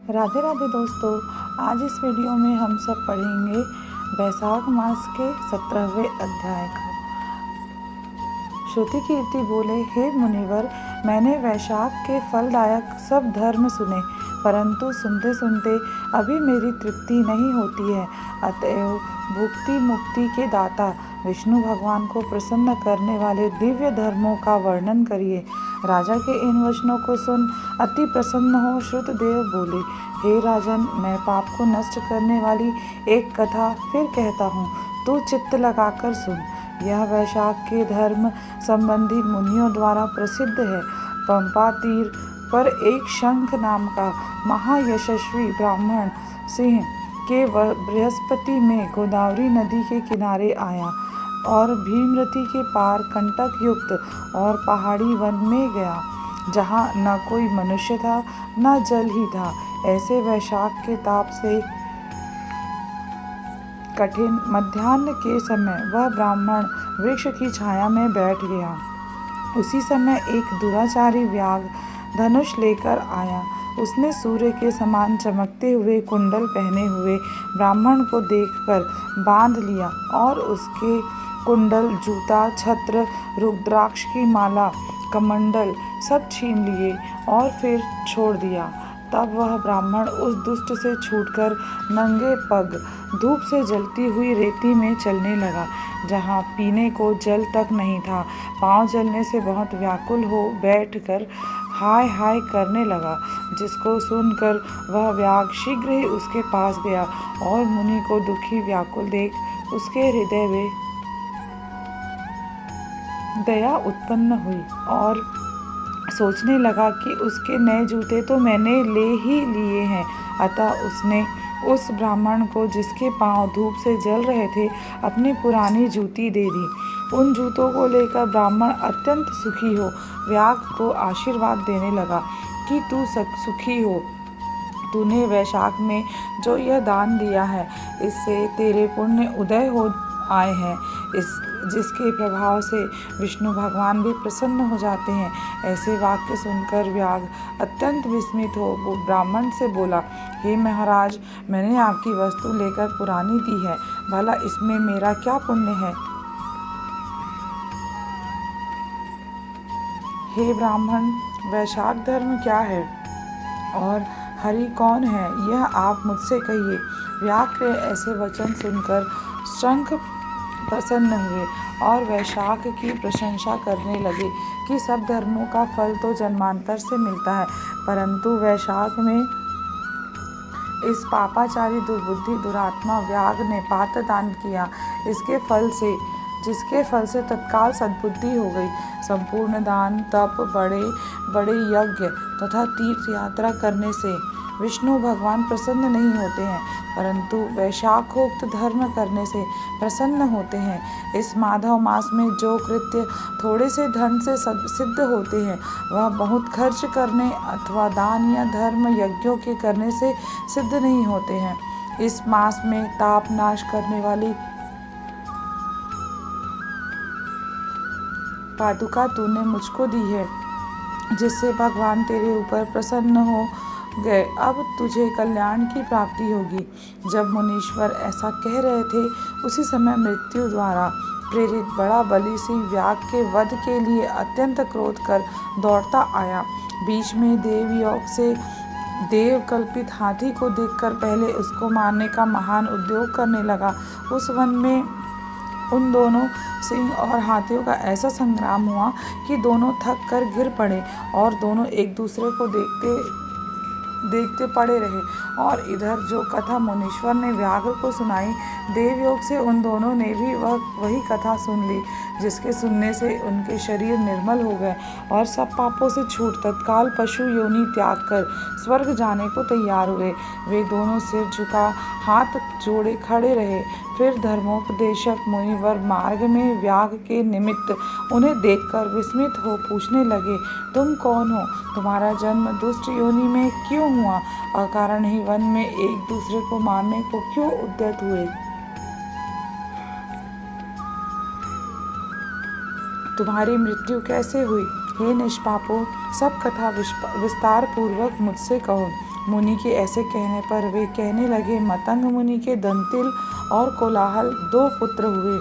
राधे राधे दोस्तों, आज इस वीडियो में हम सब पढ़ेंगे वैशाख मास के 17वें अध्याय का। श्रुति कीर्ति बोले, हे मुनिवर, मैंने वैशाख के फलदायक सब धर्म सुने, परंतु सुनते सुनते अभी मेरी तृप्ति नहीं होती है। अतएव भुक्ति मुक्ति के दाता विष्णु भगवान को प्रसन्न करने वाले दिव्य धर्मों का वर्णन करिए। राजा के इन वचनों को सुन अति प्रसन्न हो श्रुतदेव बोले, हे राजन, मैं पाप को नष्ट करने वाली एक कथा फिर कहता हूँ, तू चित्त लगाकर सुन। यह वैशाख के धर्म संबंधी मुनियों द्वारा प्रसिद्ध है। पंपा तीर पर एक शंख नाम का महायशस्वी ब्राह्मण सिंह के बृहस्पति में गोदावरी नदी के किनारे आया और भीमरथी के पार कंटक युक्त और पहाड़ी वन में गया, जहाँ न कोई मनुष्य था न जल ही था। ऐसे वैशाख के ताप से कठिन मध्याह्न के समय वह ब्राह्मण वृक्ष की छाया में बैठ गया। उसी समय एक दुराचारी व्याघ्र धनुष लेकर आया। उसने सूर्य के समान चमकते हुए कुंडल पहने हुए ब्राह्मण को देखकर बांध लिया और उसके कुंडल, जूता, छत्र, रुद्राक्ष की माला, कमंडल सब छीन लिए और फिर छोड़ दिया। तब वह ब्राह्मण उस दुष्ट से छूटकर नंगे पग धूप से जलती हुई रेती में चलने लगा, जहाँ पीने को जल तक नहीं था। पांव जलने से बहुत व्याकुल हो बैठकर हाय हाय करने लगा, जिसको सुनकर वह व्याघ्र शीघ्र ही उसके पास गया और मुनि को दुखी व्याकुल देख उसके हृदय में दया उत्पन्न हुई और सोचने लगा कि उसके नए जूते तो मैंने ले ही लिए हैं। अतः उसने उस ब्राह्मण को, जिसके पांव धूप से जल रहे थे, अपनी पुरानी जूती दे दी। उन जूतों को लेकर ब्राह्मण अत्यंत सुखी हो व्याघ्र को आशीर्वाद देने लगा कि तू सुखी हो। तूने वैशाख में जो यह दान दिया है, इससे तेरे पुण्य उदय हो आए हैं, जिसके प्रभाव से विष्णु भगवान भी प्रसन्न हो जाते हैं। ऐसे वाक्य सुनकर व्याघ्र अत्यंत विस्मित हो ब्राह्मण से बोला, हे महाराज, मैंने आपकी वस्तु लेकर पुरानी दी है, भला इसमें मेरा क्या पुण्य है? हे ब्राह्मण, वैशाख धर्म क्या है और हरि कौन है, यह आप मुझसे कहिए। व्याघ्र के ऐसे वचन सुनकर शंख प्रसन्न हुए और वैशाख की प्रशंसा करने लगे कि सब धर्मों का फल तो जन्मांतर से मिलता है, परंतु वैशाख में इस पापाचारी दुर्बुद्धि दुरात्मा व्याघ्र ने पात्र दान किया, जिसके फल से तत्काल सद्बुद्धि हो गई। संपूर्ण दान, तप, बड़े बड़े यज्ञ तथा तीर्थ यात्रा करने से विष्णु भगवान प्रसन्न नहीं होते हैं, परंतु वैशाखोक्त धर्म करने से प्रसन्न होते हैं। इस माधव मास में जो कृत्य थोड़े से धन से सिद्ध होते हैं, वह बहुत खर्च करने अथवा दान या धर्म यज्ञों के करने से सिद्ध नहीं होते हैं। इस मास में ताप नाश करने वाली पादुका तूने मुझको दी है, जिससे भगवान तेरे ऊपर प्रसन्न हो गए। अब तुझे कल्याण की प्राप्ति होगी। जब मुनीश्वर ऐसा कह रहे थे, उसी समय मृत्यु द्वारा प्रेरित बड़ा बलि सिंह व्याघ्र के वध के लिए अत्यंत क्रोध कर दौड़ता आया। बीच में देवयोग से देव कल्पित हाथी को देखकर पहले उसको मारने का महान उद्योग करने लगा। उस वन में उन दोनों सिंह और हाथियों का ऐसा संग्राम हुआ कि दोनों थक कर गिर पड़े और दोनों एक दूसरे को देखते पड़े रहे। और इधर जो कथा मुनीश्वर ने व्याघ्र को सुनाई, देवयोग से उन दोनों ने भी वही कथा सुन ली, जिसके सुनने से उनके शरीर निर्मल हो गए और सब पापों से छूट तत्काल पशु योनि त्याग कर स्वर्ग जाने को तैयार हुए। वे दोनों सिर झुका हाथ जोड़े खड़े रहे। फिर धर्मोपदेशक मुनिवर मार्ग में व्याघ्र के निमित्त उन्हें देखकर विस्मित हो पूछने लगे, तुम कौन हो? तुम्हारा जन्म दुष्ट योनि में क्यों हुआ? अकारण ही वन में एक दूसरे को मारने को क्यों उद्यत हुए? तुम्हारी मृत्यु कैसे हुई? हे निष्पापों, सब कथा विस्तार पूर्वक मुझसे कहो। मुनि के ऐसे कहने पर वे कहने लगे, मतंग मुनि के दंतिल और कोलाहल 2 पुत्र हुए।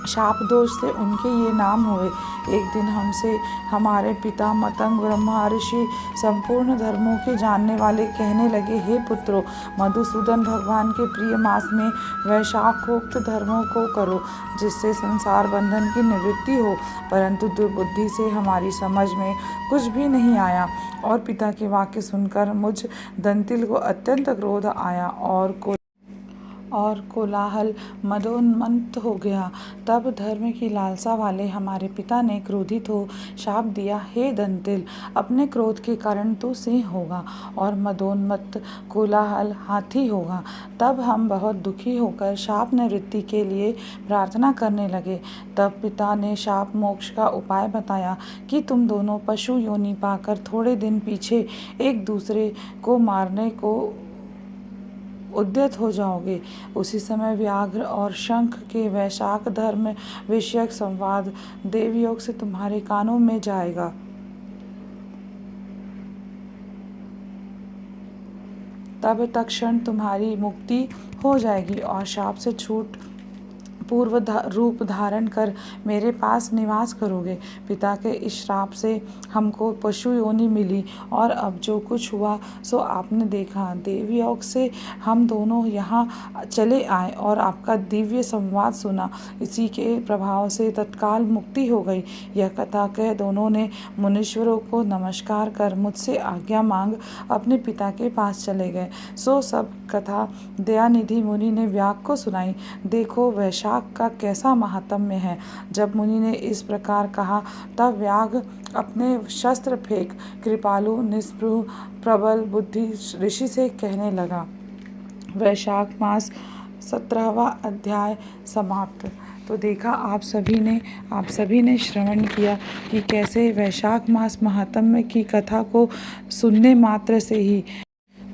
शाप दोष से उनके ये नाम हुए। एक दिन हमसे हमारे पिता मतंग ब्रह्मर्षि संपूर्ण धर्मों के जानने वाले कहने लगे, हे पुत्रों, मधुसूदन भगवान के प्रिय मास में वैशाखोक्त धर्मों को करो, जिससे संसार बंधन की निवृत्ति हो। परंतु दुर्बुद्धि से हमारी समझ में कुछ भी नहीं आया और पिता के वाक्य सुनकर मुझ दंतिल को अत्यंत क्रोध आया और कोलाहल मदोन्मत्त हो गया। तब धर्म की लालसा वाले हमारे पिता ने क्रोधित हो शाप दिया, हे दंतिल, अपने क्रोध के कारण तू सिंह होगा और मदोन्मत्त कोलाहल हाथी होगा। तब हम बहुत दुखी होकर शाप निवृत्ति के लिए प्रार्थना करने लगे। तब पिता ने शाप मोक्ष का उपाय बताया कि तुम दोनों पशु योनि पाकर थोड़े दिन पीछे एक दूसरे को मारने को उद्यत हो जाओगे। उसी समय व्याघ्र और शंख के वैशाख धर्म विषयक संवाद देवयोग से तुम्हारे कानों में जाएगा। तब तत्क्षण तुम्हारी मुक्ति हो जाएगी और शाप से छूट पूर्व रूप धारण कर मेरे पास निवास करोगे। पिता के इस श्राप से हमको पशु योनि मिली और अब जो कुछ हुआ सो आपने देखा। देवयोग से हम दोनों यहाँ चले आए और आपका दिव्य संवाद सुना। इसी के प्रभाव से तत्काल मुक्ति हो गई। यह कथा कह दोनों ने मुनीश्वरों को नमस्कार कर मुझसे आज्ञा मांग अपने पिता के पास चले गए। सो सब कथा दयानिधि मुनि ने व्याघ को सुनाई। देखो वैशाख का कैसा महात्म्य है। जब मुनि ने इस प्रकार कहा तब व्याघ अपने शस्त्र फेंक कृपालु निस्पृह प्रबल बुद्धि ऋषि से कहने लगा। वैशाख मास 17वां अध्याय समाप्त। तो देखा आप सभी ने श्रवण किया कि कैसे वैशाख मास महात्म्य की कथा को सुनने मात्र से ही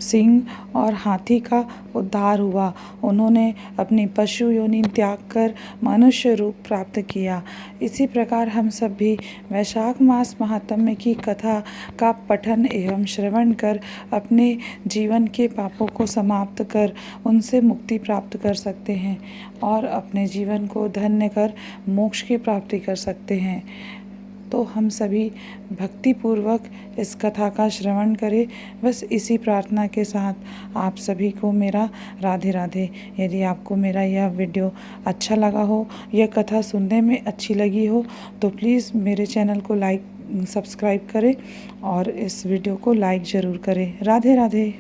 सिंह और हाथी का उद्धार हुआ। उन्होंने अपनी पशु योनि त्याग कर मनुष्य रूप प्राप्त किया। इसी प्रकार हम सब भी वैशाख मास महात्म्य की कथा का पठन एवं श्रवण कर अपने जीवन के पापों को समाप्त कर उनसे मुक्ति प्राप्त कर सकते हैं और अपने जीवन को धन्य कर मोक्ष की प्राप्ति कर सकते हैं। तो हम सभी भक्ति पूर्वक इस कथा का श्रवण करें। बस इसी प्रार्थना के साथ आप सभी को मेरा राधे राधे। यदि आपको मेरा यह वीडियो अच्छा लगा हो, यह कथा सुनने में अच्छी लगी हो तो प्लीज़ मेरे चैनल को सब्सक्राइब करें और इस वीडियो को लाइक ज़रूर करें। राधे राधे।